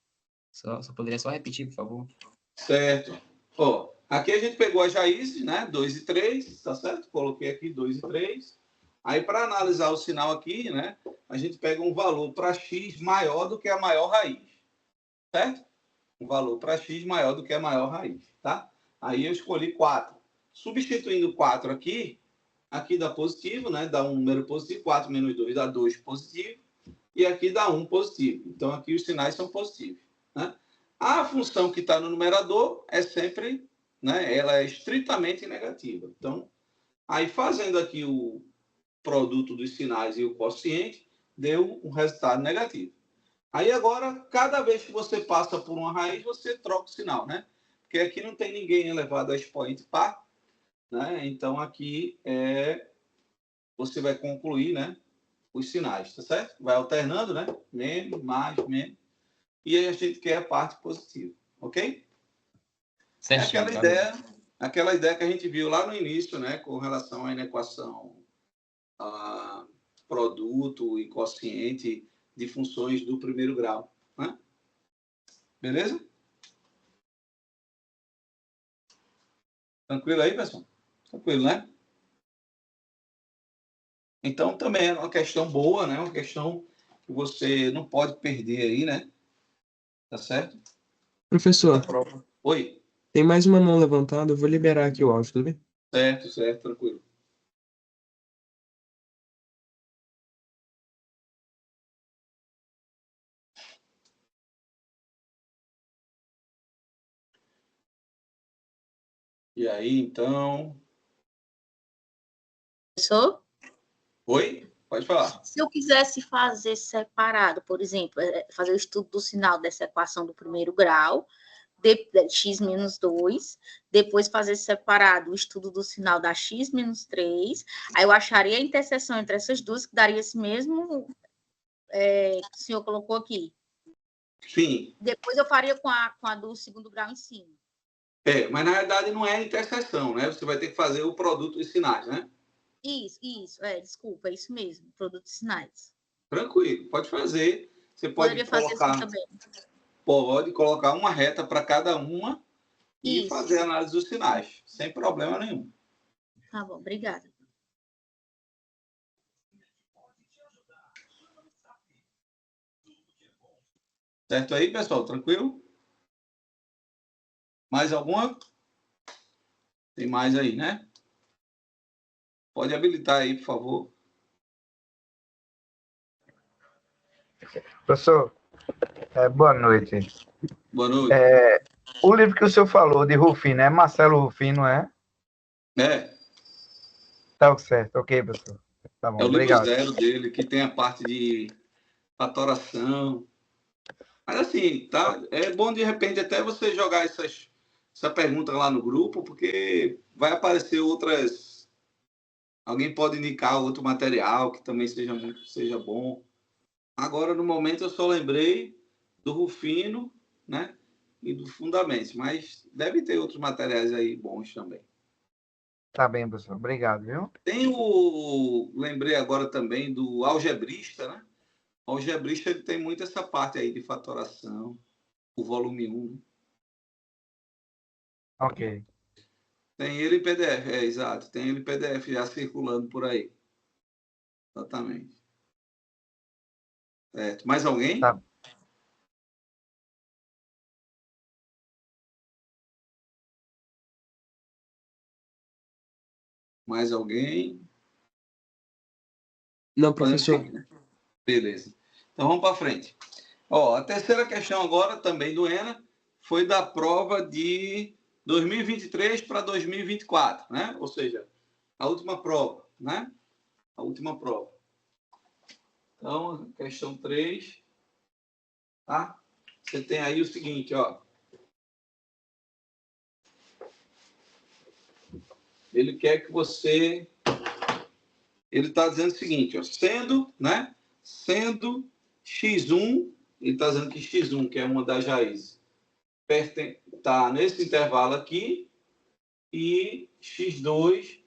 Poderia só repetir, por favor? Certo. Ó, aqui a gente pegou as raízes, né? 2 e 3, tá certo? Coloquei aqui 2 e 3. Aí, para analisar o sinal aqui, né? A gente pega um valor para x maior do que a maior raiz. Certo? Um valor para x maior do que a maior raiz, tá? Aí eu escolhi 4. Substituindo 4 aqui dá positivo, né? Dá um número positivo. 4 menos 2 dá 2 positivo. E aqui dá 1 positivo. Então, aqui os sinais são positivos, né? A função que está no numerador é sempre, né? Ela é estritamente negativa. Então, aí fazendo aqui o produto dos sinais e o quociente, deu um resultado negativo. Aí agora, cada vez que você passa por uma raiz, você troca o sinal, né? Porque aqui não tem ninguém elevado a expoente par, né? Então aqui você vai concluir, né? Os sinais, tá certo? Vai alternando, né? Menos, mais, menos. E aí a gente quer a parte positiva, ok? Certinho, aquela ideia que a gente viu lá no início, né? Com relação à inequação a produto e quociente de funções do primeiro grau, né? Beleza? Tranquilo aí, pessoal? Tranquilo, né? Então, também é uma questão boa, né? Uma questão que você não pode perder aí, né? Tá certo? Professor, Oi. tem mais uma mão levantada, eu vou liberar aqui o áudio, tudo bem? Certo, tranquilo. E aí, então... Professor? Oi? Pode falar. Se eu quisesse fazer separado, por exemplo, fazer o estudo do sinal dessa equação do primeiro grau, de x menos 2, depois fazer separado o estudo do sinal da x menos 3, aí eu acharia a interseção entre essas duas, que daria esse mesmo que o senhor colocou aqui. Sim. Depois eu faria com a do segundo grau em cima. Mas na verdade não é interseção, né? Você vai ter que fazer o produto dos sinais, né? Isso, desculpa, é isso mesmo, produto de sinais. Tranquilo, pode fazer. Você pode Poderia fazer colocar... assim também. Pode colocar uma reta para cada uma e Isso. fazer a análise dos sinais, sem problema nenhum. Tá bom, obrigada. Certo aí, pessoal? Tranquilo? Mais alguma? Tem mais aí, né? Pode habilitar aí, por favor. Professor, boa noite. Boa noite. O livro que o senhor falou de Rufino, é Marcelo Rufino, não é? É. Tá certo, ok, professor. Tá bom, É o livro obrigado. 0 dele, que tem a parte de fatoração. Mas assim, tá? É bom de repente até você jogar essa pergunta lá no grupo, porque vai aparecer outras. Alguém pode indicar outro material que também seja bom. Agora, no momento, eu só lembrei do Rufino, né? E do Fundamentos, mas deve ter outros materiais aí bons também. Tá bem, professor. Obrigado, viu? Tem lembrei agora também do algebrista, né? O algebrista ele tem muito essa parte aí de fatoração, o volume 1. Ok. Tem ele em PDF, exato. Tem ele em PDF já circulando por aí. Exatamente. Certo. Mais alguém? Tá. Mais alguém? Não, professor. Beleza. Então vamos para frente. Ó, a terceira questão agora, também do ENA, foi da prova de 2023 para 2024, né? Ou seja, a última prova, né? A última prova. Então, questão 3, tá? Você tem aí o seguinte, ó. Ele quer que você... Ele está dizendo o seguinte, ó, sendo x1, ele está dizendo que x1, que é uma das raízes, está nesse intervalo aqui, e x2,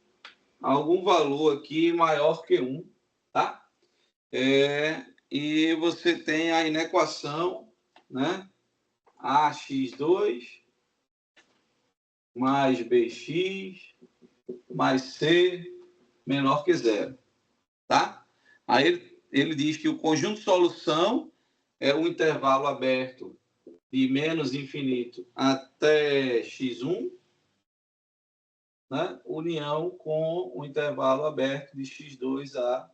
algum valor aqui maior que 1, tá? E você tem aí na equação, né? ax2 mais bx mais c menor que 0, tá? Aí ele diz que o conjunto de solução é o intervalo aberto de menos infinito até x1, né? União com o intervalo aberto de x2 a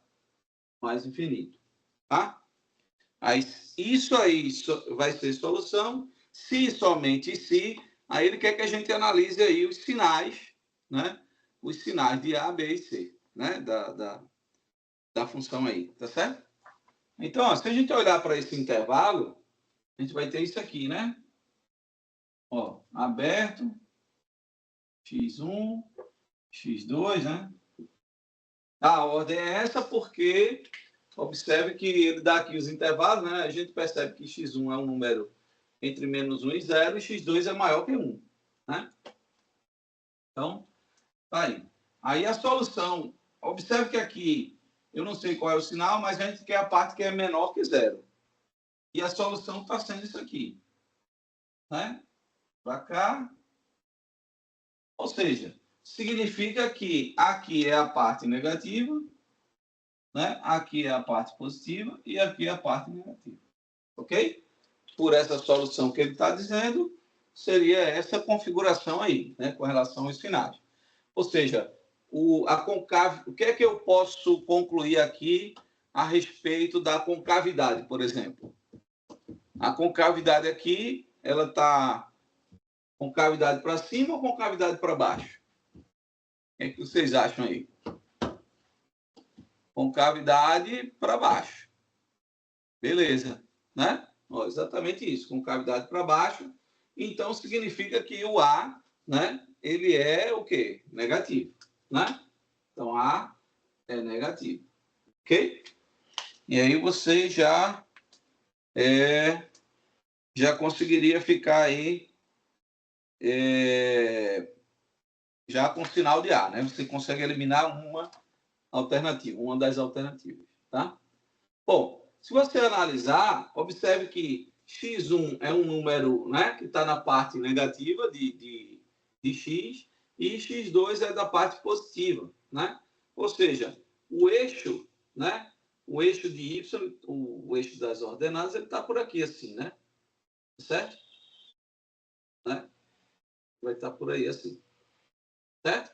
mais infinito, tá? Aí, isso aí vai ser solução, se somente se, aí ele quer que a gente analise aí os sinais, né? Os sinais de A, B e C, né? Da função aí, tá certo? Então, ó, se a gente olhar para esse intervalo, a gente vai ter isso aqui, né? Ó, aberto, x1, x2, né? A ordem é essa porque, observe que ele dá aqui os intervalos, né? A gente percebe que x1 é um número entre menos 1 e 0 e x2 é maior que 1, né? Então, tá aí. Aí a solução, observe que aqui, eu não sei qual é o sinal, mas a gente quer a parte que é menor que 0. E a solução está sendo isso aqui, né? Para cá. Ou seja, significa que aqui é a parte negativa, né? Aqui é a parte positiva e aqui é a parte negativa. Ok? Por essa solução que ele está dizendo, seria essa configuração aí, né? Com relação aos sinais. Ou seja, o que é que eu posso concluir aqui a respeito da concavidade, por exemplo? A concavidade aqui, ela está concavidade para cima ou concavidade para baixo? O que é que vocês acham aí? Concavidade para baixo. Beleza, né? Ó, exatamente isso, concavidade para baixo. Então, significa que o A, né? Ele é o quê? Negativo, né? Então, A é negativo. Ok? E aí você já conseguiria ficar aí já com sinal de A, né? Você consegue eliminar uma alternativa, uma das alternativas, tá? Bom, se você analisar, observe que x1 é um número, né, que está na parte negativa de x e x2 é da parte positiva, né? Ou seja, o eixo, né, o eixo de y, o eixo das ordenadas, ele está por aqui assim, né? certo? Né? Vai estar por aí assim, certo?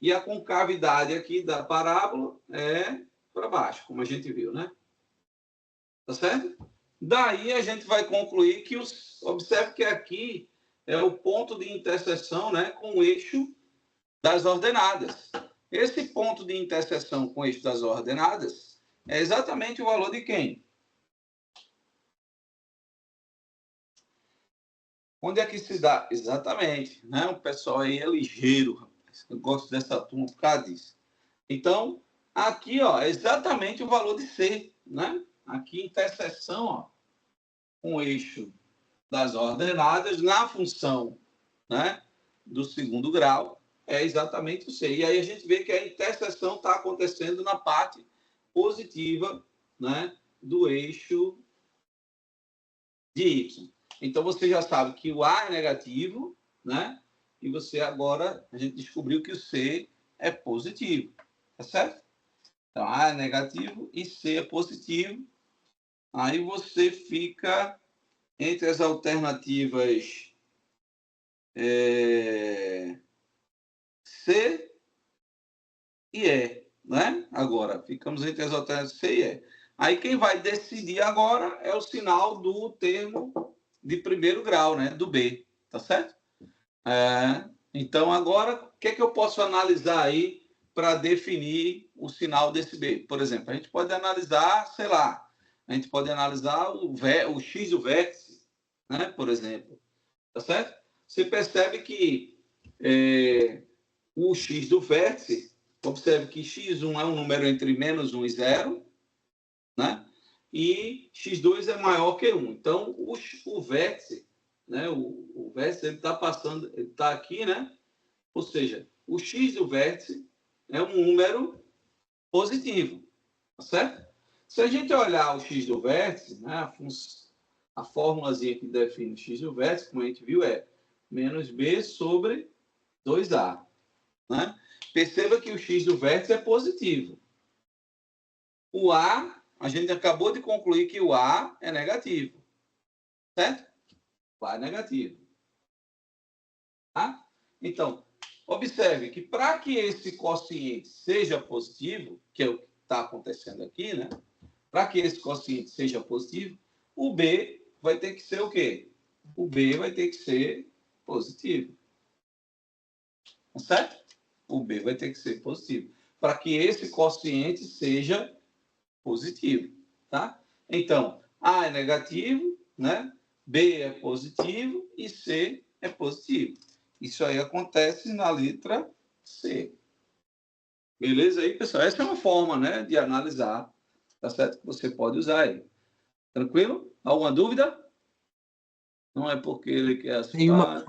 E a concavidade aqui da parábola é para baixo, como a gente viu, né? Tá certo? Daí a gente vai concluir que observe que aqui é o ponto de interseção, né, com o eixo das ordenadas. Esse ponto de interseção com o eixo das ordenadas é exatamente o valor de quem? Onde é que se dá? Exatamente, né? O pessoal aí é ligeiro, rapaz. Eu gosto dessa turma por causa disso. Então, aqui, ó, é exatamente o valor de C, né? Aqui, interseção, ó, com o eixo das ordenadas na função, né, do segundo grau, é exatamente o C. E aí a gente vê que a interseção está acontecendo na parte positiva, né, do eixo de Y. Então, você já sabe que o A é negativo, né? E você agora, a gente descobriu que o C é positivo. Tá certo? Então, A é negativo e C é positivo. Aí você fica entre as alternativas C e E, né? Agora, ficamos entre as alternativas C e E. Aí quem vai decidir agora é o sinal do termo de primeiro grau, né? Do B, tá certo? Então, agora, o que é que eu posso analisar aí para definir o sinal desse B? Por exemplo, a gente pode analisar, sei lá, a gente pode analisar o X do vértice, né? Por exemplo, tá certo? Você percebe que o X do vértice, observe que X1 é um número entre -1 e 0, né? E X2 é maior que 1. Então, o vértice, né? O vértice, ele está passando, ele está aqui, né? Ou seja, o X do vértice é um número positivo, tá certo? Se a gente olhar o X do vértice, né? A fórmulazinha que define o X do vértice, como a gente viu, é menos B sobre 2A. Né? Perceba que o X do vértice é positivo. O A, a gente acabou de concluir que o A é negativo. Certo? O A é negativo. Tá? Então, observe que para que esse quociente seja positivo, que é o que está acontecendo aqui, né? Para que esse quociente seja positivo, o B vai ter que ser o quê? O B vai ter que ser positivo. Certo? O B vai ter que ser positivo. Para que esse quociente seja positivo. Tá? Então, A é negativo, né? B é positivo e C é positivo. Isso aí acontece na letra C. Beleza aí, pessoal? Essa é uma forma, né, de analisar, tá certo? Que você pode usar aí. Tranquilo? Alguma dúvida? Não é porque ele quer assustar.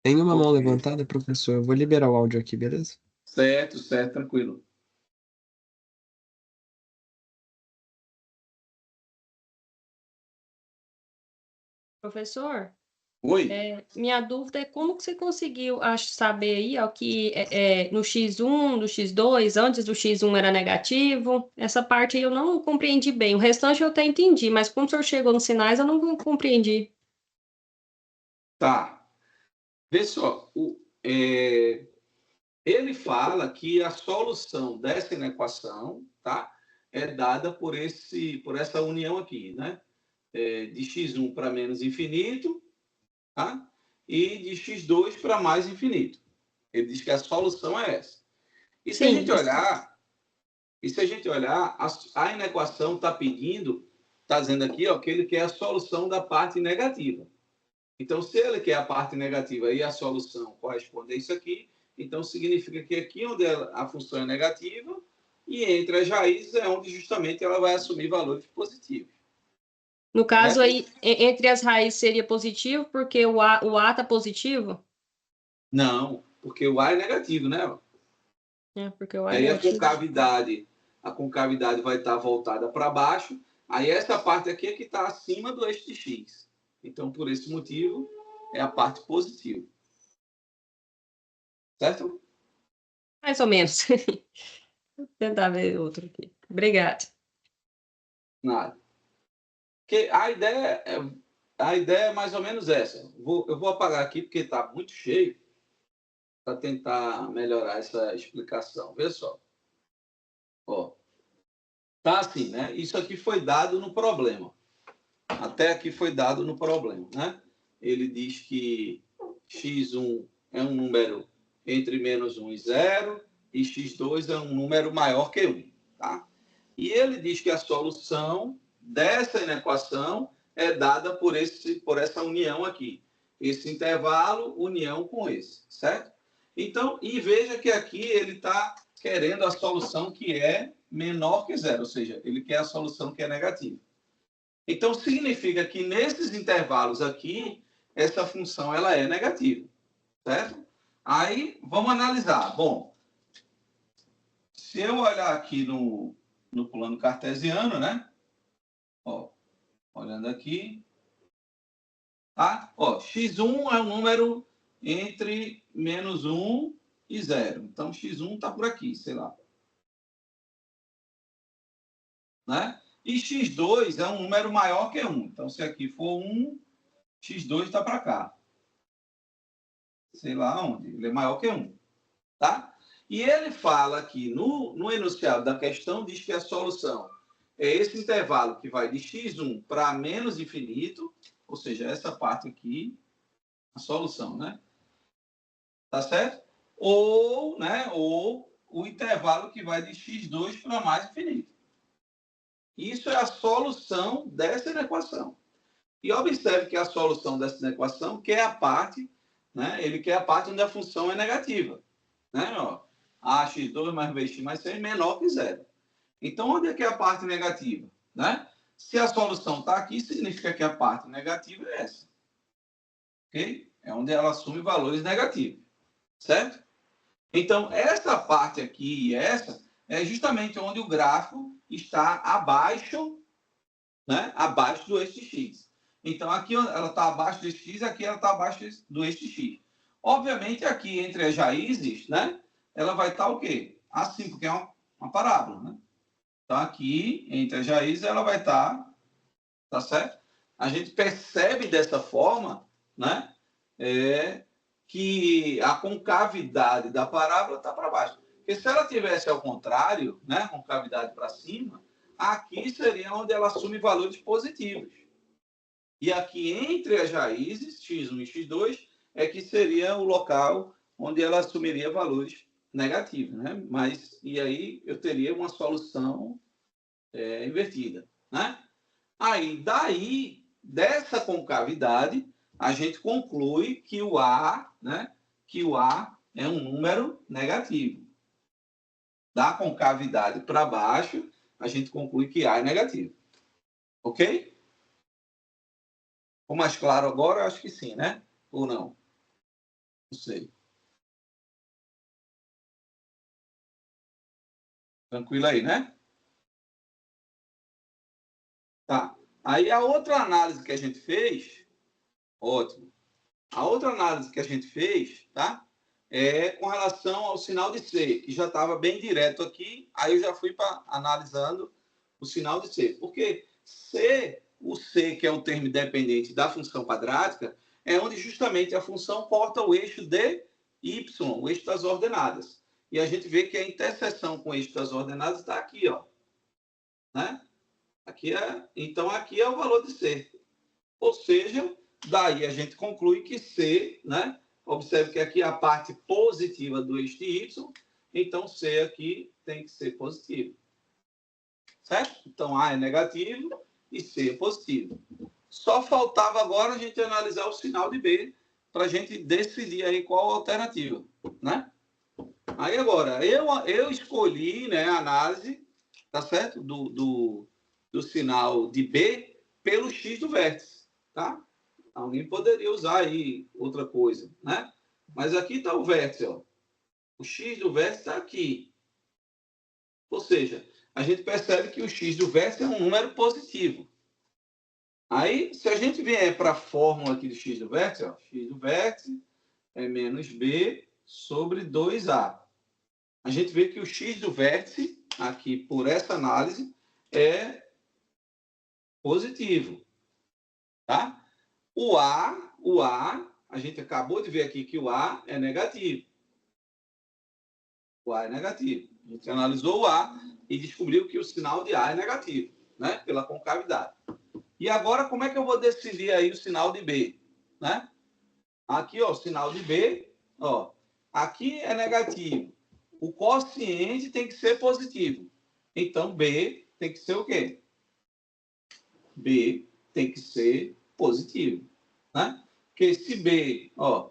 Tem uma mão levantada, professor. Eu vou liberar o áudio aqui, beleza? Certo, certo, tranquilo. Professor, Oi. minha dúvida é como que você conseguiu saber aí, ó, que no X1, no X2, antes do X1 era negativo. Essa parte aí eu não compreendi bem. O restante eu até entendi, mas como o senhor chegou nos sinais, eu não compreendi. Tá. Vê só, ele fala que a solução dessa inequação, tá, é dada por essa união aqui, né? De x1 para menos infinito, tá? E de x2 para mais infinito. Ele diz que a solução é essa. E se a gente olhar, a inequação está pedindo, está dizendo aqui, ó, que ele quer a solução da parte negativa. Então, se ele quer a parte negativa e a solução corresponde a isso aqui, então significa que aqui onde a função é negativa e entre as raízes é onde justamente ela vai assumir valores positivos. No caso aí, entre as raízes seria positivo, porque o A está positivo? Não, porque o A é negativo, né? Porque o A é aí negativo. a concavidade vai estar voltada para baixo, aí essa parte aqui é que está acima do eixo de X. Então, por esse motivo, é a parte positiva. Certo? Mais ou menos. Vou tentar ver outro aqui. Obrigada. Nada. Porque a ideia é mais ou menos essa. Eu vou apagar aqui porque está muito cheio para tentar melhorar essa explicação. Vê só. Ó, tá assim, né? Isso aqui foi dado no problema. Até aqui foi dado no problema, né? Ele diz que x1 é um número entre -1 e 0 e x2 é um número maior que 1, tá? E ele diz que a solução dessa equação é dada por essa união aqui. Esse intervalo, união com esse, certo? Então, e veja que aqui ele está querendo a solução que é menor que 0, ou seja, ele quer a solução que é negativa. Então, significa que nesses intervalos aqui, essa função ela é negativa, certo? Aí, vamos analisar. Bom, se eu olhar aqui no plano cartesiano, né? Ó, olhando aqui, tá? Ó, x1 é um número entre -1 e 0. Então, x1 está por aqui, sei lá. Né? E x2 é um número maior que 1. Então, se aqui for 1, x2 está para cá. Sei lá onde. Ele é maior que 1. Tá? E ele fala aqui no enunciado da questão, diz que a solução é esse intervalo que vai de x1 para menos infinito, ou seja, essa parte aqui, a solução, né? Tá certo? Ou o intervalo que vai de x2 para mais infinito. Isso é a solução dessa equação. E observe que a solução dessa equação quer a parte, né? Ele quer a parte onde a função é negativa. Né? Ó, ax2 mais bx mais c é menor que 0. Então, onde é que é a parte negativa? Né? Se a solução está aqui, significa que a parte negativa é essa. Ok? É onde ela assume valores negativos. Certo? Então, essa parte aqui e essa é justamente onde o gráfico está abaixo, né? Abaixo do eixo de x. Então, aqui ela está abaixo do eixo de x, aqui ela está abaixo do eixo de x. Obviamente, aqui entre as raízes, né? Ela vai estar o quê? Assim, porque é uma parábola, né? Então, aqui, entre as raízes, ela vai estar, tá certo? A gente percebe dessa forma, né? Que a concavidade da parábola está para baixo. Porque se ela tivesse ao contrário, né? Concavidade para cima, aqui seria onde ela assume valores positivos. E aqui, entre as raízes, x1 e x2, é que seria o local onde ela assumiria valores negativos, né? Mas, e aí eu teria uma solução invertida, né? Aí, daí, dessa concavidade, a gente conclui que o A, né? Que o A é um número negativo. Da concavidade para baixo, a gente conclui que A é negativo. Ok? Ficou mais claro agora? Acho que sim, né? Ou não? Não sei. Tranquilo aí, né? Tá. Aí a outra análise que a gente fez, ótimo. A outra análise que a gente fez, tá? É com relação ao sinal de C, que já estava bem direto aqui, aí eu já fui analisando o sinal de C. Porque o C, que é o termo dependente da função quadrática, é onde justamente a função porta o eixo de y, o eixo das ordenadas. E a gente vê que a interseção com o eixo das ordenadas está aqui, ó. Né? Então, aqui é o valor de C. Ou seja, daí a gente conclui que C, né? Observe que aqui é a parte positiva do eixo de y, então C aqui tem que ser positivo. Certo? Então, A é negativo e C é positivo. Só faltava agora a gente analisar o sinal de B para a gente decidir aí qual a alternativa, né? Aí agora, eu escolhi, né, a análise, tá certo? Do sinal de B pelo x do vértice, tá? Alguém poderia usar aí outra coisa, né? Mas aqui está o vértice, ó. O x do vértice está aqui. Ou seja, a gente percebe que o x do vértice é um número positivo. Aí, se a gente vier para a fórmula aqui do x do vértice, ó, x do vértice é menos b sobre 2a. A gente vê que o x do vértice, aqui por essa análise, é positivo. Tá? O A, a gente acabou de ver aqui que o A é negativo. O A é negativo. A gente analisou o A e descobriu que o sinal de A é negativo, né? Pela concavidade. E agora, como é que eu vou decidir aí o sinal de B? Né? Aqui, ó, o sinal de B, ó, aqui é negativo. O quociente tem que ser positivo. Então, B tem que ser o quê? B tem que ser positivo, né? Porque se B, ó,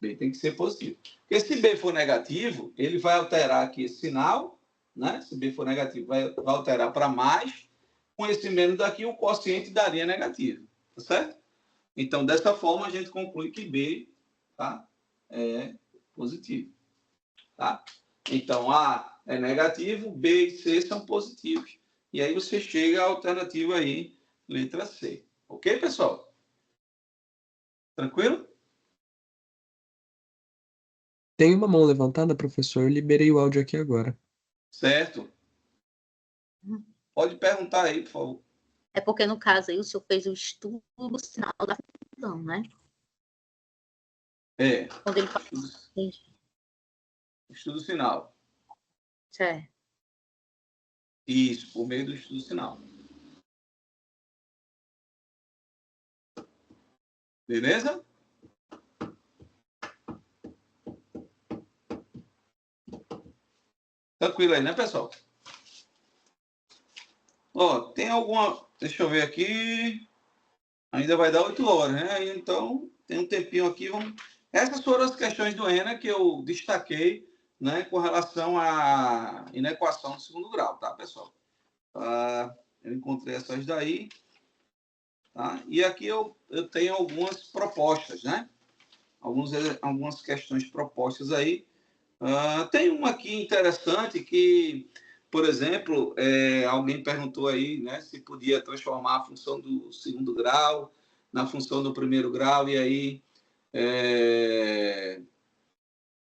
B tem que ser positivo. Porque se B for negativo, ele vai alterar aqui esse sinal, né? Se B for negativo, vai alterar para mais. Com esse menos daqui, o quociente daria negativo, tá certo? Então, dessa forma, a gente conclui que B, tá, é positivo, tá? Então, A é negativo, B e C são positivos. E aí você chega à alternativa aí, letra C. Ok, pessoal? Tranquilo? Tem uma mão levantada, professor? Eu liberei o áudio aqui agora. Certo. Pode perguntar aí, por favor. É porque, no caso aí, o senhor fez o estudo do sinal da função, né? É. Quando ele fala... Estudo sinal. Certo. Isso, por meio do estudo sinal. Beleza? Tranquilo aí, né, pessoal? Ó, tem alguma... Deixa eu ver aqui. Ainda vai dar 8 horas, né? Então, tem um tempinho aqui. Vamos... Essas foram as questões do ENA que eu destaquei, né, com relação à inequação do segundo grau, tá, pessoal? Eu encontrei essas daí. Tá? E aqui eu tenho algumas propostas, né? Algumas questões propostas aí. Tem uma aqui interessante que, por exemplo, alguém perguntou aí, né, se podia transformar a função do segundo grau na função do primeiro grau e aí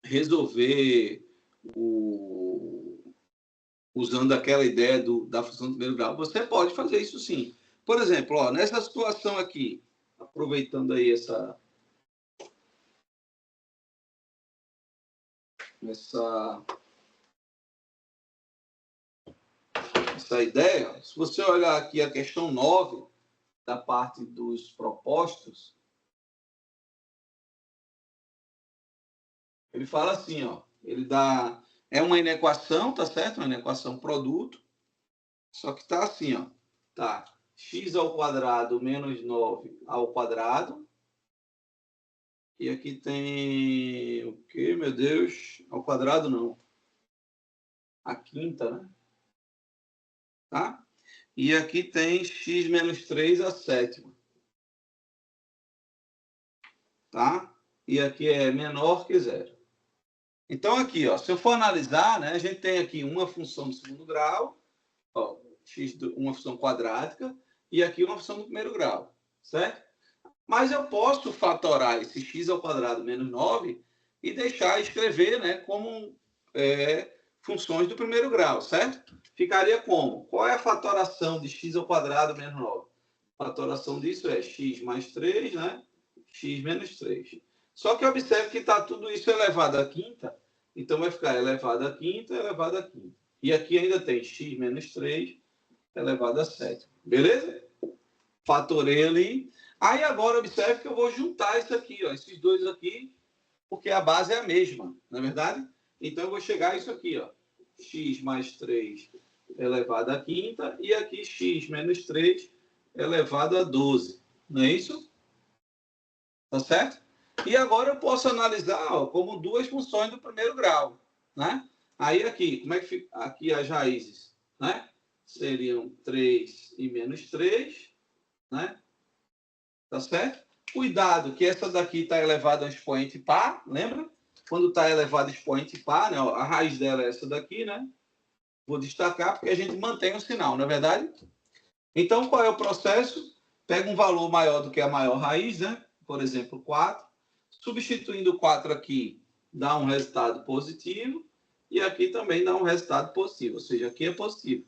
resolver usando aquela ideia da função do primeiro grau. Você pode fazer isso sim. Por exemplo, ó, nessa situação aqui, aproveitando aí essa ideia, se você olhar aqui a questão 9, da parte dos propostos, ele fala assim, ó, ele dá, é uma inequação, tá certo? Uma inequação produto, só que tá assim, ó, tá, x ao quadrado menos 9 ao quadrado, e aqui tem o quê, meu Deus? Ao quadrado não, a quinta, né? Tá? E aqui tem x menos 3 a sétima. Tá? E aqui é menor que zero. Então, aqui, ó, se eu for analisar, né, a gente tem aqui uma função do segundo grau, ó, uma função quadrática, e aqui uma função do primeiro grau, certo? Mas eu posso fatorar esse x ao quadrado menos 9 e deixar escrever, né, como funções do primeiro grau, certo? Ficaria como? Qual é a fatoração de x ao quadrado menos 9? A fatoração disso é x mais 3, né? X menos 3. Só que observe que está tudo isso elevado à quinta, então vai ficar elevado à quinta, elevado à quinta. E aqui ainda tem x menos 3 elevado a 7. Beleza? Fatorei ali. Aí agora observe que eu vou juntar isso aqui, ó, esses dois aqui, porque a base é a mesma, não é verdade? Então eu vou chegar a isso aqui, ó, x mais 3 elevado à quinta e aqui x menos 3 elevado a 12. Não é isso? Tá certo? E agora eu posso analisar, ó, como duas funções do primeiro grau, né? Aí aqui, como é que fica? Aqui as raízes, né? Seriam 3 e menos 3, né? Tá certo? Cuidado que essa daqui está elevada a expoente par, lembra? Quando está elevada a expoente par, né? Ó, a raiz dela é essa daqui, né? Vou destacar porque a gente mantém o sinal, não é verdade? Então, qual é o processo? Pega um valor maior do que a maior raiz, né? Por exemplo, 4. Substituindo 4 aqui, dá um resultado positivo. E aqui também dá um resultado positivo. Ou seja, aqui é positivo.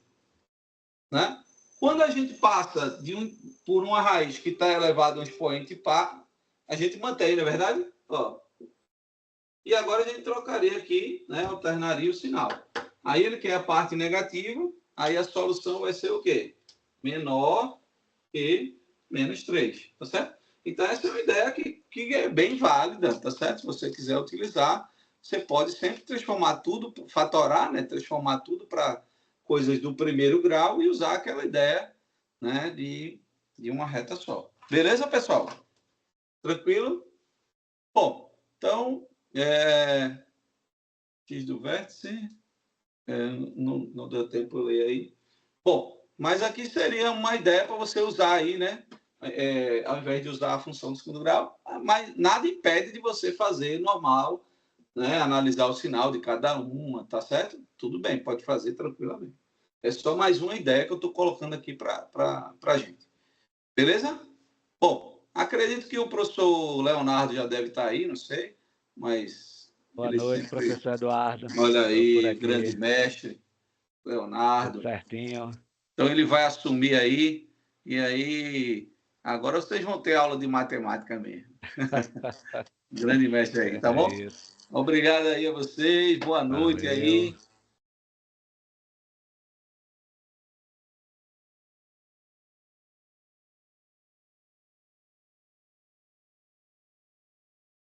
Né? Quando a gente passa por uma raiz que está elevada a um expoente par, a gente mantém, não é verdade? Ó. E agora a gente trocaria aqui, né, alternaria o sinal. Aí ele quer a parte negativa, aí a solução vai ser o quê? Menor que menos 3, tá certo? Então, essa é uma ideia que é bem válida, tá certo? Se você quiser utilizar, você pode sempre transformar tudo, fatorar, né? Transformar tudo para coisas do primeiro grau e usar aquela ideia, né, de uma reta só. Beleza, pessoal? Tranquilo? Bom, então, x do vértice, não deu tempo de ler aí. Bom, mas aqui seria uma ideia para você usar aí, né? Ao invés de usar a função do segundo grau, mas nada impede de você fazer normal, né? Analisar o sinal de cada uma, tá certo? Tudo bem, pode fazer tranquilamente. É só mais uma ideia que eu estou colocando aqui para a gente. Beleza? Bom, acredito que o professor Leonardo já deve estar aí, não sei, mas... Boa noite, professor Eduardo. Olha aí, grande mestre, Leonardo. Tudo certinho. Então, ele vai assumir aí, e aí... Agora vocês vão ter aula de matemática mesmo. Grande mestre aí, tá bom? Isso. Obrigado aí a vocês, boa noite. Valeu. Aí.